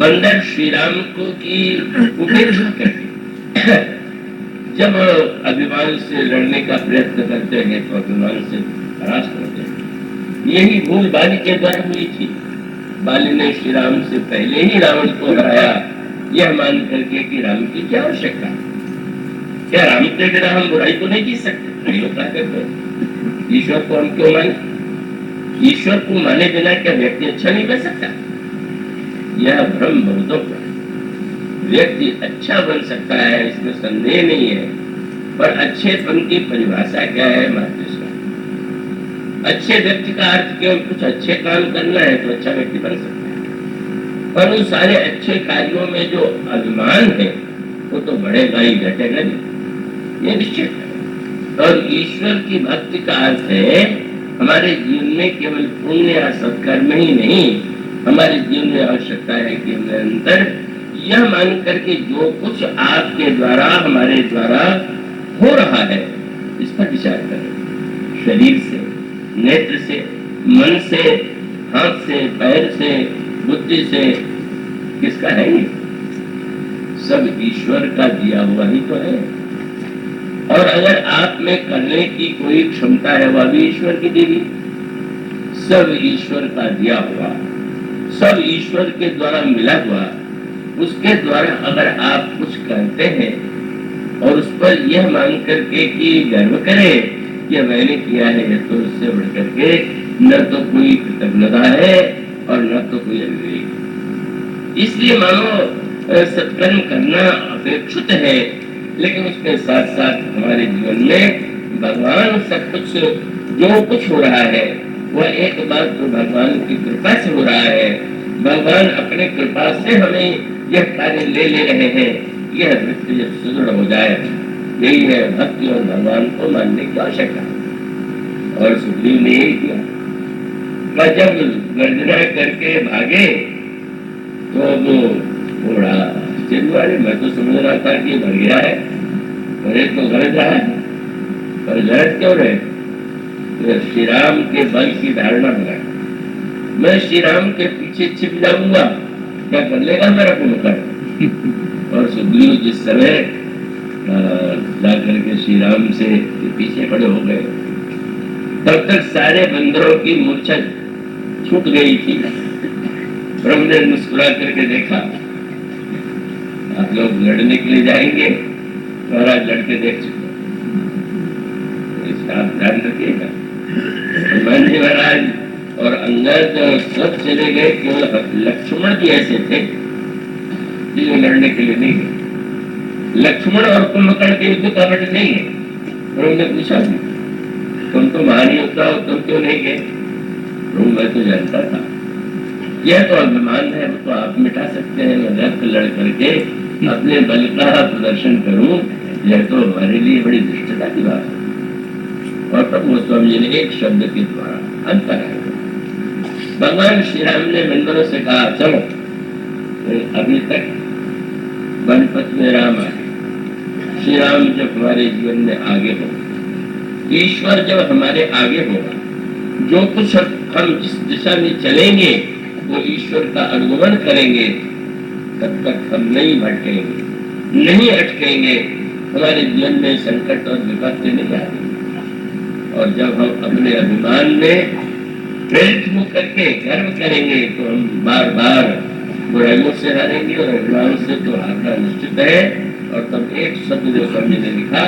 बंदर श्री राम को की उपेक्षा करके जब अभिमान से लड़ने का प्रयत्न करते हैं तो अभिमान से परास्त होते हैं। यही भूल बाली के द्वारा हुई थी। बाली ने श्री राम से पहले ही रावण को हराया, यह मान करके कि राम की क्या आवश्यकता, क्या राम के बिना हम बुराई को नहीं की सकते? नहीं होता करते ईश्वर को हम क्यों माने? ईश्वर को माने बिना क्या व्यक्ति अच्छा नहीं बन सकता? यह भ्रम बहुतों का। व्यक्ति अच्छा बन सकता है, इसमें संदेह नहीं है, पर अच्छेपन की परिभाषा क्या है? महात्मा, अच्छे व्यक्ति का अर्थ केवल कुछ अच्छे काम करना है तो अच्छा व्यक्ति बन सकता है, पर उन सारे अच्छे कार्यों में जो अभिमान है वो तो बढ़ेगा ही, घटेगा नहीं, ये निश्चित है। और ईश्वर की भक्ति का अर्थ है हमारे जीवन में केवल पुण्य या सत्कर्म ही नहीं, हमारे जीवन में आवश्यकता है कि निरंतर यह मान करके जो कुछ आपके द्वारा हमारे द्वारा हो रहा है इस पर विचार करें। शरीर से, नेत्र से, मन से, हाथ से, पैर से, बुद्धि से, किसका है ये? सब ईश्वर का दिया हुआ ही तो है। और अगर आप में करने की कोई क्षमता है वह भी ईश्वर की दी हुई, सब ईश्वर का दिया हुआ, सब ईश्वर के द्वारा मिला हुआ, उसके द्वारा अगर आप कुछ करते हैं और उस पर यह मान करके कि गर्व करें कि मैंने किया है, तो उससे बढ़ करके न तो कोई कृतज्ञता है और न तो कोई अविवेक। इसलिए मानो सत्कर्म करना अपेक्षित है, लेकिन उसके साथ साथ हमारे जीवन में भगवान सब कुछ जो कुछ हो रहा है वह एक बात तो भगवान की कृपा से हो रहा है। भगवान अपने कृपा से हमें यह कार्य ले रहे हैं। यह वृत्ति जब सुदृढ़ हो जाए, यही है भक्ति और भगवान को मानने की आवश्यकता। और सुग्रीव ने यही किया। वह जब गर्जना करके भागे तो वो घोड़ा चिल्लाए, मैं तो समझ रहा था कि भर गया है, अरे तो गरज रहा है, पर गरज क्यों रहे? तो श्री राम के बल की धारणा बनाई, मैं श्री राम के पीछे छिप जाऊंगा, क्या कर लेगा मेरा कुंभकर्ण? और सुग्रीव जिस समय जाकर के श्री राम से पीछे खड़े हो गए, तब तक सारे बंदरों की मूर्छा छूट गई थी। प्रभु ने मुस्कुरा करके देखा, आप लोग लड़ने के लिए जाएंगे, महाराज लड़के देख चुके, इसका आप ध्यान रखिएगा। हनुमान जी महाराज और अंगद सब चले गए, केवल लक्ष्मण भी ऐसे थे कि जो लड़ने के लिए नहीं गए। लक्ष्मण और कुंभकर्ण के युद्ध का वट नहीं है। प्रभु ने पूछा, तुम तो महान योद्धा हो, तुम क्यों नहीं गए? प्रभु मैं तो जानता था, यह तो अभिमान है, वो तो आप मिटा सकते हैं, मैं रक्त लड़ करके अपने बल का प्रदर्शन करूं, यह तो हमारे लिए बड़ी दुष्टता की बात है। और प्रभु गोस्वामी जी ने एक शब्द के द्वारा अंतर है। भगवान श्री राम ने बंदरों से कहा, चलो अभी तक बनपत में राम आए। श्री राम जब हमारे जीवन में आगे हो, ईश्वर जब हमारे आगे होगा, जो कुछ हम जिस दिशा में चलेंगे वो ईश्वर का अनुगमन करेंगे, तब तक हम नहीं भटकेंगे, नहीं अटकेंगे, हमारे जीवन में संकट और विपत्ति नहीं आएगी। और जब हम अपने अभिमान में प्रेरित होकर के गर्व करेंगे तो हम बार बार बुराइयों से हारेंगे और अभिमान से तो हारना निश्चित है। और तब एक शब्द जो स्वामी ने लिखा,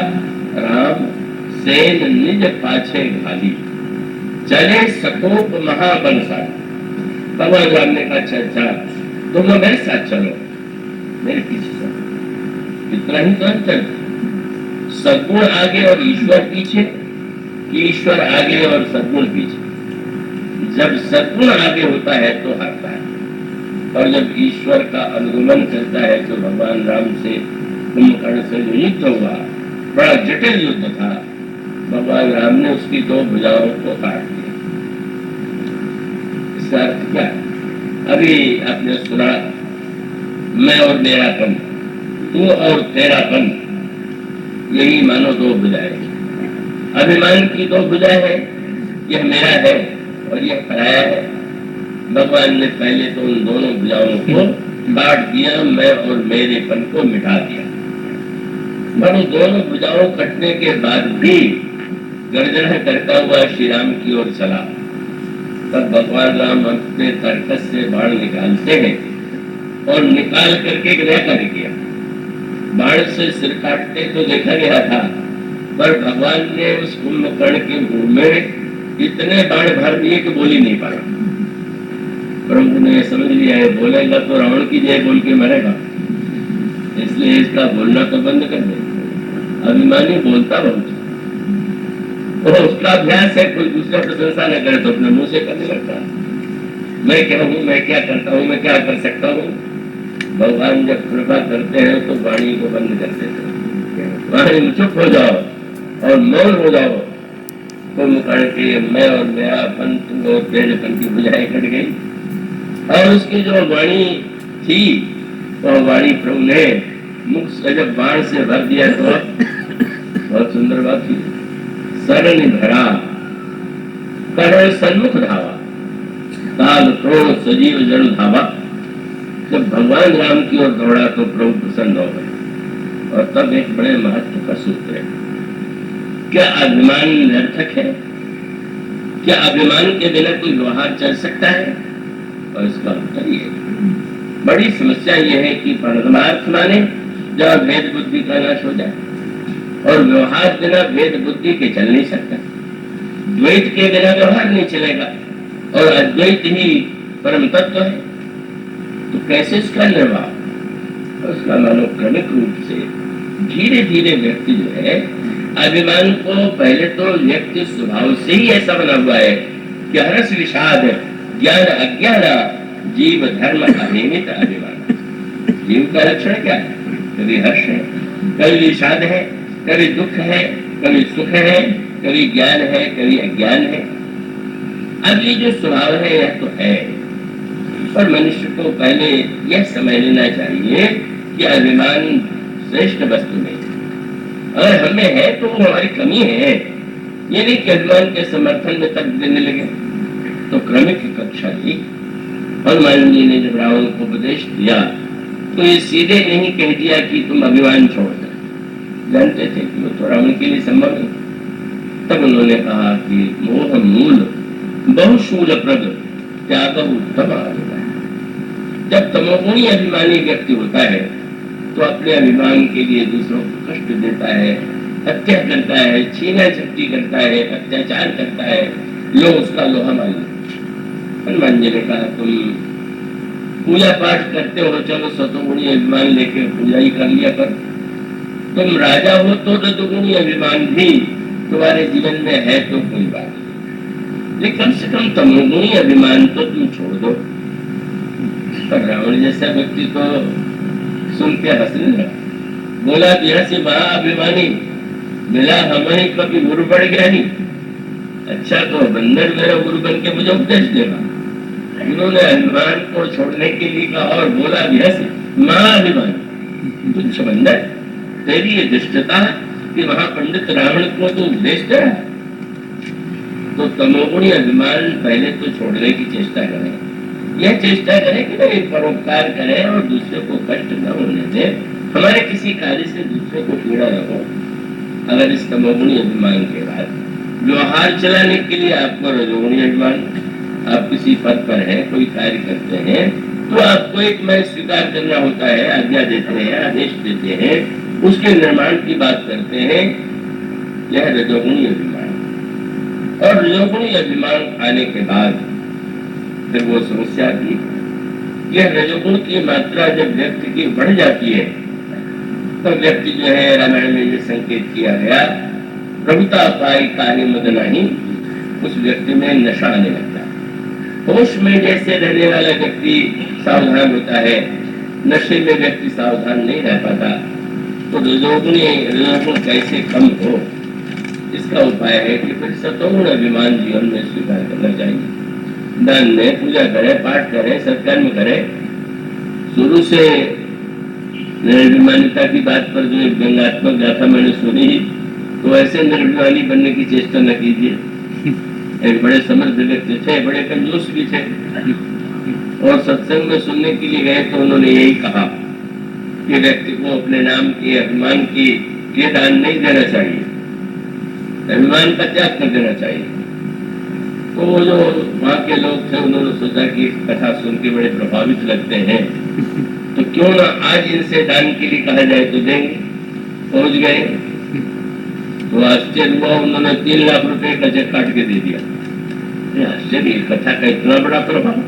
राम सेन निज पाछे घाली, चले सकोप महाबलशाली। भगवान राम ने कहा, अच्छा तुम लोग मेरे साथ चलो, मेरे पीछे चलो। इतना ही तो अंतर, सद्गुण आगे और ईश्वर पीछे, ईश्वर आगे और सद्गुण पीछे। जब सद्गुण आगे होता है तो हारता है, और जब ईश्वर का अनुगमन करता है तो भगवान राम से कुंभकर्ण से जो युद्ध हुआ, बड़ा जटिल युद्ध था, भगवान राम ने उसकी दो भुजाओं को काट दिया। इसका अर्थ क्या? अभी आपने सुना, मैं और मेरापन, तू और तेरापन, यही मानो दो भुजाएं। अभिमान की दो भुजाएं हैं, यह मेरा है और यह पराया है। भगवान ने पहले तो उन दोनों भुजाओं को बांट दिया, मैं और मेरेपन को मिटा दिया। मानो दोनों भुजाओं कटने के बाद भी गर्जना करता हुआ श्री राम की ओर चला। तब भगवान राम अपने तरकस से बाण निकालते हैं और निकाल करके एक नया कार्य किया। बाण से सिर काटते तो देखा गया था, पर भगवान ने उस कुंभकर्ण के मुंह में इतने बाण भर दिए कि बोल ही नहीं पाया। प्रभु ने समझ लिया है, बोलेगा तो रावण की जय बोल के मरेगा, इसलिए इसका बोलना तो बंद कर दे। अभिमानी बोलता बहुत, तो उसका अभ्यास है, कोई दूसरा प्रशंसा न करे तो अपने मुंह से करने लगता है। मैं क्या हूँ, मैं क्या करता हूँ, मैं क्या कर सकता हूँ। भगवान जब कृपा करते हैं तो वाणी को बंद कर देते हैं। वाणी में चुप हो जाओ और मौन हो जाओ। कुंभकर्ण के मैं और मेरा पंत और तेजपन की भुजाएं कट गई और उसकी जो वाणी थी वह वाणी प्रभु ने मुख से जब बाण से भर दिया तो बहुत सुंदर बात थी। सरन भरा करण सन्मुख धावा, काल क्रोध सजीव जड़ धावा। जब भगवान राम की ओर दौड़ा तो प्रभु प्रसन्न हो गए। और तब एक बड़े महत्व का सूत्र है, क्या अभिमान निरर्थक है? क्या अभिमान के बिना कोई व्यवहार चल सकता है? और इसका उत्तर ये है, बड़ी समस्या ये है कि परमार्थ माने जहाँ भेद बुद्धि का नाश हो जाए, और व्यवहार बिना भेद बुद्धि के चल नहीं सकता। द्वैत के बिना व्यवहार नहीं चलेगा और अद्वैत ही परम तत्व है। तो कैसे इसका निर्वाह? उसका मानो क्रमिक रूप से धीरे धीरे व्यक्ति जो है अभिमान को, पहले तो व्यक्ति स्वभाव से ही ऐसा बना हुआ है कि हर्ष विषाद ज्ञान अज्ञान जीव धर्म अनियमित अभिमान। जीव का लक्षण क्या है? कभी हर्ष है, कभी विषाद है, कभी दुख है, कभी सुख है, कभी ज्ञान है, कभी अज्ञान है। अब ये जो स्वभाव है यह तो है, पर मनुष्य को पहले यह समझ लेना चाहिए कि अभिमान श्रेष्ठ वस्तु नहीं। अगर हमें है तो वो हमारी कमी है। ये नहीं कि अभिमान के समर्थन में तर्क देने लगे। तो क्रमिक कक्षा दी। हनुमान जी ने जब रावण को उपदेश दिया तो ये सीधे नहीं कह दिया कि तुम अभिमान छोड़ दो, जानते थे कि वो तो रावण के लिए संभव नहीं। तब उन्होंने कहा कि मोह मूल बहुशूल प्रद त्याग उत्तम अभिमान। जब तमोगुणी अभिमानी व्यक्ति होता है तो अपने अभिमान के लिए दूसरों को कष्ट देता है, हत्या करता है, छीना झपटी करता है, अत्याचार करता है, लोग उसका लोहा मान लेते। हनुमान जी ने कहा तुम पूजा पाठ करते हो, चलो सतोगुणी अभिमान लेके पूजा ही कर लिया कर। तुम राजा हो तो रजोगुणी अभिमान भी तुम्हारे जीवन में है तो कोई बात नहीं, लेकिन कम से कम तमोगुणी अभिमान तो तुम छोड़ दो। पर रावण जैसा व्यक्ति तो सुन के हंसने लगा, बोला यह से बड़ा अभिमानी मिला हमें कभी गुरु बढ़ गया नहीं। अच्छा तो बंदर मेरा गुरु बन के मुझे उपदेश देगा। उन्होंने अभिमान को छोड़ने के लिए कहा और बोला महाअभिमान तुच्छ बंदर, तेरी ये दुष्टता कि महापंडित रावण को तो उपदेश दे। तो तमोगुणी अभिमान पहले तो छोड़ने की चेष्टा करें। यह चेष्टा करें कि भाई परोपकार करें और दूसरे को कष्ट न होने दें, हमारे किसी कार्य से दूसरे को पीड़ा न हो। अगर इस तमोगुणी अभिमान के बाद व्यवहार चलाने के लिए आपको रजोगुणी अभिमान, आप किसी पद पर हैं, कोई कार्य करते हैं तो आपको एक मैं स्वीकार करना होता है, आज्ञा देते हैं, आदेश देते हैं, उसके निर्माण की बात करते हैं, यह रजोगुणी अभिमान। और रजोगुणी अभिमान आने के बाद फिर वो समस्या की, यह रजोगुण की मात्रा जब व्यक्ति की बढ़ जाती है तो व्यक्ति जो है, रामायण में ये संकेत किया गया, प्रभुता पाई कार्य मद नहीं, उस व्यक्ति में नशा आने लगता है। होश में जैसे रहने वाला व्यक्ति सावधान होता है, नशे में व्यक्ति सावधान नहीं रह पाता। तो रजोगुण कैसे कम हो, इसका उपाय है कि फिर सतोगुण अभिमान जीवन में स्वीकार करना चाहिए। दान में पूजा करे, पाठ करे, सत्कर्म करे। शुरू से निर्भिमानिता की बात पर जो एक व्यंग्यात्मक गाथा मैंने सुनी, तो ऐसे निर्भिमानी बनने की चेष्टा न कीजिए। एक बड़े समर्थ व्यक्ति थे, बड़े कंजूस भी थे, और सत्संग में सुनने के लिए गए तो उन्होंने यही कहा कि व्यक्ति को अपने नाम के अभिमान की ये दान नहीं देना चाहिए, अभिमान का त्याग कर देना चाहिए। तो वो जो वहाँ के लोग थे उन्होंने सोचा कि कथा सुन के बड़े प्रभावित लगते हैं, तो क्यों ना आज इनसे दान के लिए कहा जाए तो देंगे। पहुंच गए तो आश्चर्य हुआ, उन्होंने 3 लाख रुपए का चेक काट के दे दिया। आश्चर्य, कथा का इतना बड़ा प्रभाव,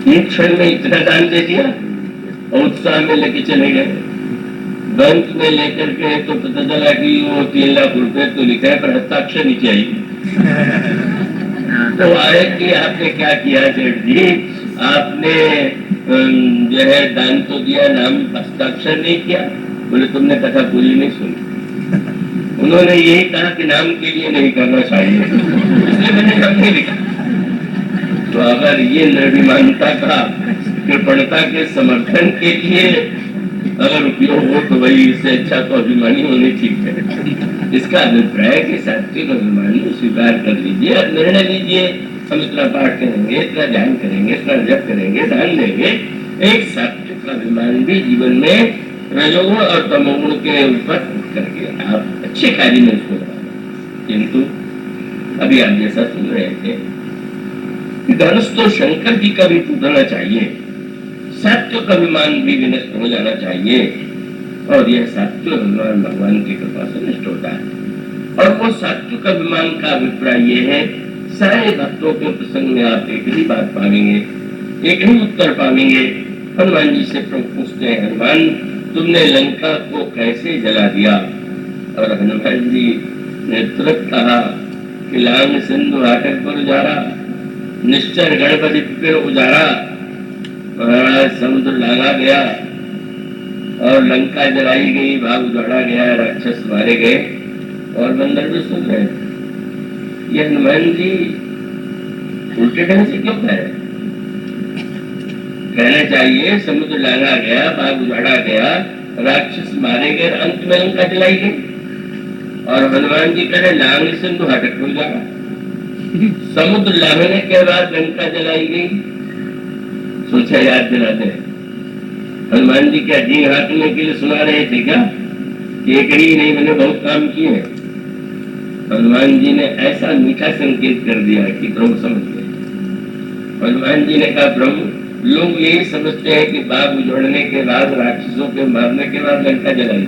एक क्षण में इतना दान दे दिया और उत्साह में लेके चले गए। बैंक में लेकर के तो पता चला कि वो 3 लाख रुपए तो लिखा है पर हस्ताक्षर नहीं चाहिए। तो आए कि आपने क्या किया सेठ जी, आपने जो है दान तो दिया, नाम हस्ताक्षर नहीं किया। बोले तुमने कथा पूरी नहीं सुनी। उन्होंने यही कहा कि नाम के लिए नहीं करना चाहिए, इसलिए मैंने नाम नहीं लिखा। तो अगर ये निर्भिमानता का, कृपणता के समर्थन के लिए अगर उपयोग हो तो वही, इससे अच्छा तो अभिमानी होने ठीक है। इसका अभिप्राय कि सात्विक अभिमानी स्वीकार कर लीजिए और निर्णय लीजिए, हम इतना पाठ करेंगे, इतना ध्यान करेंगे, इतना जप करेंगे, दान देंगे। एक सात्विक अभिमान भी जीवन में रजोगुण और तमोगुण के ऊपर करके आप अच्छे कार्य में उसको लगाना। किंतु अभी आप जैसा सुन रहे थे कि धनुष तो शंकर जी का भी टूटना चाहिए, सात्विक अभिमान भी विनष्ट हो जाना चाहिए, और यह सात्विक अभिमान भगवान की कृपा से नष्ट होता है। और वो सात्विक अभिमान का अभिप्राय ये है, सारे भक्तों के प्रसंग में आप एक ही बात पाएंगे, एक ही उत्तर पाएंगे। हनुमान जी से पूछते हैं, हनुमान तुमने लंका को कैसे जला दिया? और हनुमान जी ने तुरंत कहा कि लांग सिंधु हाटक पर उजारा, निश्चर गणपति पर उजारा, महाराज समुद्र लांगा गया और लंका जलाई गई, भाग उजाड़ा गया, राक्षस मारे गए। और बंदर भी सुन रहे थे। ये हनुमान जी उल्टे ढंग से क्यों कह रहे? कहना चाहिए समुद्र लांगा गया, भाग उजाड़ा गया, राक्षस मारे गए, अंत में लंका जलाई गई। और हनुमान जी कह रहे लांग सिंधु हाटक हो जाएगा, समुद्र लांघने के बाद लंका जलाई गई। सोचा याद दिलाते हैं, हनुमान जी क्या जी हाँकने के लिए सुना रहे थे क्या कि एक ही नहीं, मैंने बहुत काम किए हैं। हनुमान जी ने ऐसा मीठा संकेत कर दिया कि प्रभु समझ गए। हनुमान जी ने कहा, प्रभु लोग यही समझते हैं कि बाग उजड़ने के बाद, राक्षसों के मारने के बाद लंका जलाई,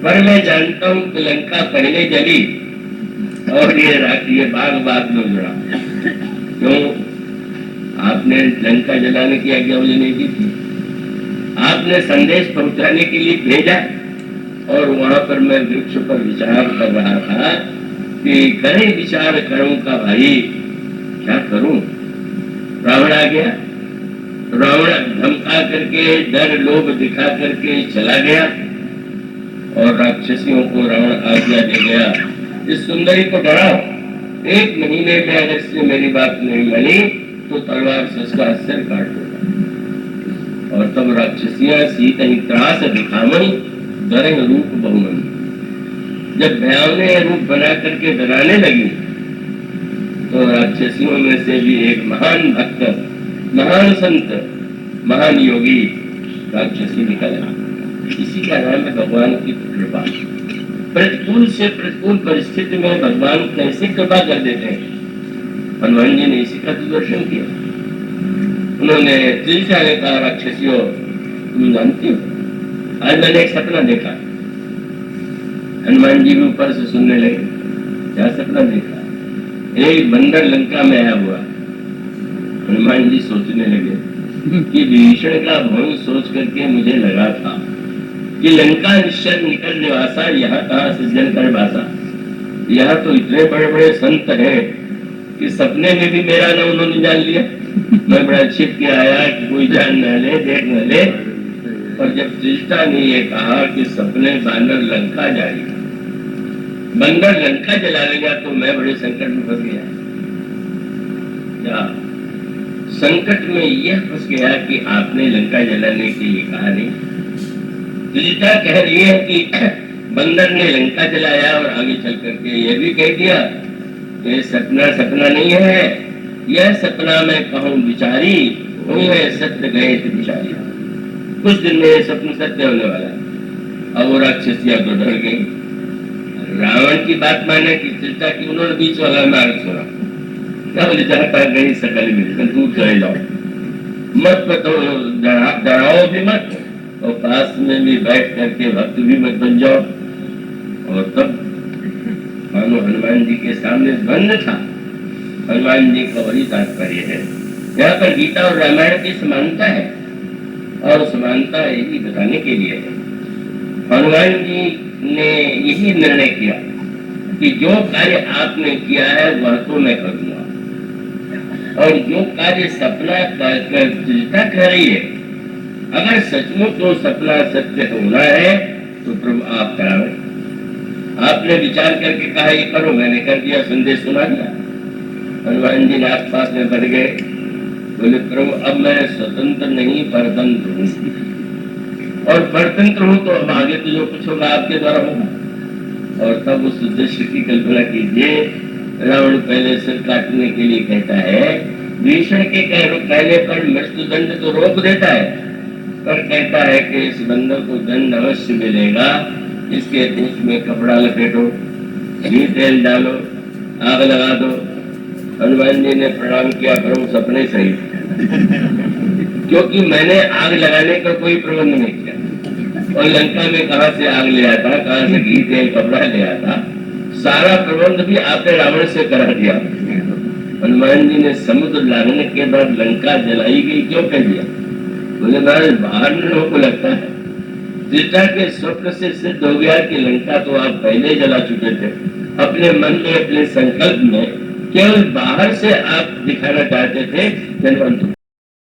पर मैं जानता हूं कि लंका पहले जली और ये बाग बाद में उजड़ा। क्यों? आपने लंका जलाने की आज्ञा मुझे नहीं दी थी, आपने संदेश पहुंचाने के लिए भेजा। और वहां पर मैं वृक्ष पर विचार कर रहा था कि करे विचार करूं का भाई, क्या करूं? रावण आ गया, रावण धमका करके, डर लोभ दिखा करके चला गया और राक्षसियों को रावण आज्ञा दे गया, इस सुंदरी को डराओ, 1 महीने में अगर इसने मेरी बात नहीं मानी तो तलवार से उसका सिर काट दूंगा। और तब राक्षसियां सीता ही त्रास दिखावनी, डरे रूप बहुमनी। जब भयावने रूप बना करके डराने लगी तो राक्षसियों में से भी एक महान भक्त, महान संत, महान योगी राक्षसी निकला। इसी का नाम है भगवान की कृपा। प्रतिकूल से प्रतिकूल परिस्थिति में भगवान कैसे कृपा कर देते हैं, हनुमान जी ने इसी का दर्शन किया। उन्होंने त्रिशा ने कहा, राक्षसियों तुम जानती हो आज मैंने एक सपना देखा। हनुमान जी भी ऊपर से सुनने लगे, क्या सपना देखा? एक बंदर लंका में आया हुआ। हनुमान जी सोचने लगे कि विभीषण का भवन सोच करके मुझे लगा था कि लंका निश्चर निकल निवासा, यहाँ कहाँ सज्जन कर बासा। यहाँ तो इतने बड़े बड़े संत हैं कि सपने में भी मेरा नाम उन्होंने जान लिया। मैं बड़ा छिप के आया कि कोई जान न ले, देख न ले। और जब त्रिष्टा ने ये कहा कि सपने बानर लंका जाएगा, बंदर लंका जला लेगा, तो मैं बड़े संकट में फंस गया। क्या संकट में यह फंस गया कि आपने लंका जलाने के लिए कहा नहीं। त्रिष्टा कह रही है कि बंदर ने लंका जलाया और आगे चल करके यह भी कह दिया कि सपना सपना नहीं है, यह सपना मैं कहूँ विचारी, हुए सत्य गए थे विचारी। कुछ दिन में ये स्वप्न सत्य होने वाला है। अब वो राक्षसिया तो डर गई, रावण की बात माने की चिंता की, उन्होंने बीच वाला मार्ग छोड़ा। क्या बोले, जाता गई सकल मिलकर दूर चले जाओ, मत तो डराओ भी मत, और पास में भी बैठ करके भक्त भी मत बन जाओ। और तब मानो हनुमान जी के सामने द्वंद्व था। हनुमान जी का वही तात्पर्य है, यहाँ पर गीता और रामायण की समानता है, और समानता यही बताने के लिए है। हनुमान जी ने यही निर्णय किया कि जो कार्य आपने किया है वह तो मैं करूंगा, और जो कार्य सपना चिंता कर रही है, अगर सचमुच वो सपना सत्य होना है तो प्रभु आप कराओ। आपने विचार करके कहा ये करो, मैंने कर दिया, संदेश सुना दिया। हनुमान जी नाथ पास में बढ़ गए, बोले प्रभु अब मैं स्वतंत्र नहीं परतंत्र हूँ, और परतंत्र हूँ तो अब आगे तो जो कुछ होगा आपके द्वारा होगा। और तब उस उद्देश्य की कल्पना कीजिए, रावण पहले सिर काटने के लिए कहता है, भीषण के कहने पर मृत्युदंड तो रोक देता है, पर कहता है कि इस बंदर को दंड अवश्य मिलेगा, इसके पूंछ में कपड़ा लपेटो, घी तेल डालो, आग लगा दो। हनुमान जी ने प्रणाम किया, प्रभु सपने सही, क्योंकि मैंने आग लगाने का कोई प्रबंध नहीं किया, और लंका में कहां से आग ले आता, कहां से घी तेल कपड़ा ले आता, सारा प्रबंध भी आपने रावण से करा दिया। हनुमान जी ने समुद्र लागने के बाद लंका जलाई गई क्यों कह दिया? बोले महाराज बाहर लोगों को लगता है सीता के स्वप्न से सिद्ध हो गया कि लंका तो आप पहले जला चुके थे, अपने मन में अपने संकल्प में केवल बाहर से आप दिखाना चाहते थे, जनवंत